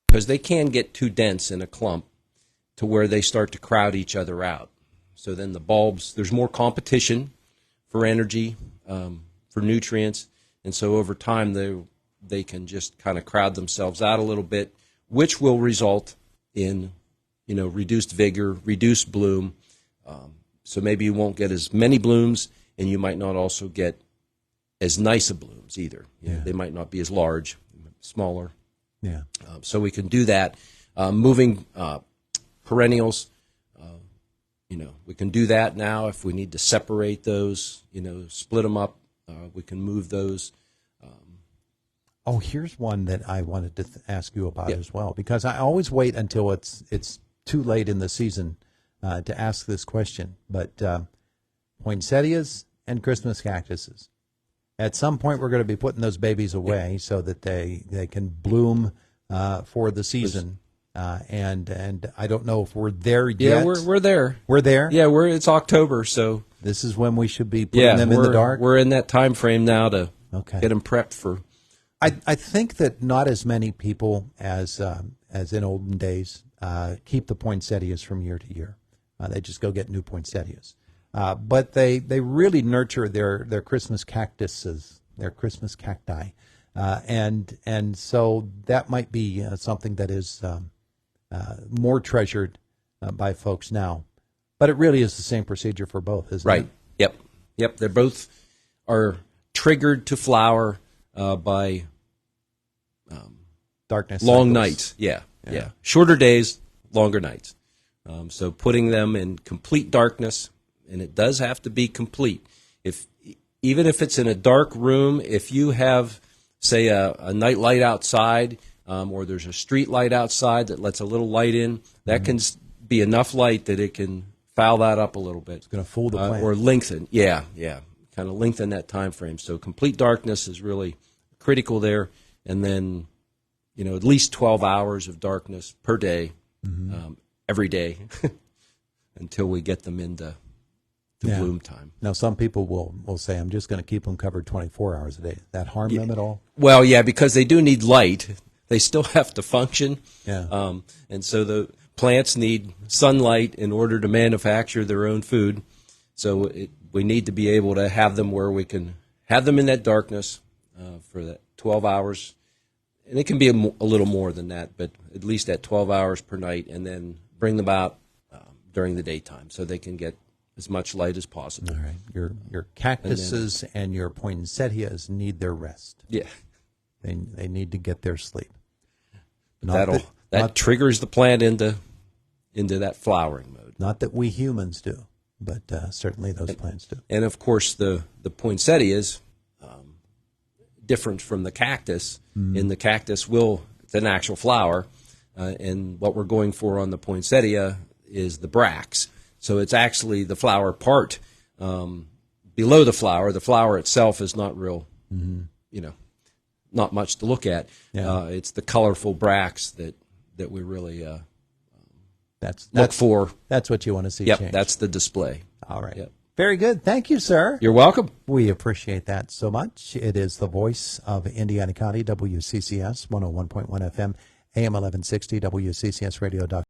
because they can get too dense in a clump to where they start to crowd each other out. So then the bulbs, there's more competition for energy, for nutrients, and so over time they can just kind of crowd themselves out a little bit, which will result in, reduced vigor, reduced bloom. So maybe you won't get as many blooms, and you might not also get as nice of blooms either. They might not be as large, smaller. Yeah. So we can do that. Moving perennials, we can do that now if we need to separate those, split them up. We can move those. Here's one that I wanted to ask you about as well, because I always wait until it's too late in the season to ask this question. But poinsettias and Christmas cactuses. At some point, we're going to be putting those babies away so that they can bloom for the season. And I don't know if we're there yet. Yeah, we're there. We're there? Yeah, it's October, so this is when we should be putting them in the dark? We're in that time frame now to get them prepped for. I think that not as many people as in olden days keep the poinsettias from year to year. They just go get new poinsettias. But they really nurture their Christmas cactuses, their Christmas cacti. And so that might be something that is more treasured by folks now. But it really is the same procedure for both, isn't it? Right. Yep. They both are triggered to flower by darkness, long cycles. nights. Yeah. Shorter days, longer nights. So putting them in complete darkness, and it does have to be complete. Even if it's in a dark room, if you have, say, a night light outside, or there's a street light outside that lets a little light in, that can be enough light that it can foul that up a little bit. It's going to fool the plant. Or lengthen. Yeah. Kind of lengthen that time frame. So complete darkness is really critical there. And then, at least 12 hours of darkness per day, every day, until we get them into bloom time. Now, some people will say, I'm just going to keep them covered 24 hours a day. Does that harm them at all? Well, yeah, because they do need light. They still have to function. Yeah. And so the plants need sunlight in order to manufacture their own food. So we need to be able to have them where we can have them in that darkness for that 12 hours. And it can be a little more than that, but at least at 12 hours per night, and then bring them out during the daytime so they can get as much light as possible. All right. Your cactuses and your poinsettias need their rest. Yeah. They need to get their sleep. That triggers the plant into that flowering mode. Not that we humans do, but certainly those plants do. And of course, the poinsettias, different from the cactus. In the cactus, it's an actual flower, and what we're going for on the poinsettia is the bracts. So it's actually the flower part below the flower. The flower itself is not real, not much to look at. Yeah. It's the colorful bracts that we really That's look for. That's what you want to see Yep, change. that's the display. All right. Yep. Very good. Thank you, sir. You're welcome. We appreciate that so much. It is the voice of Indiana County, WCCS 101.1 FM, AM 1160, WCCSradio.com.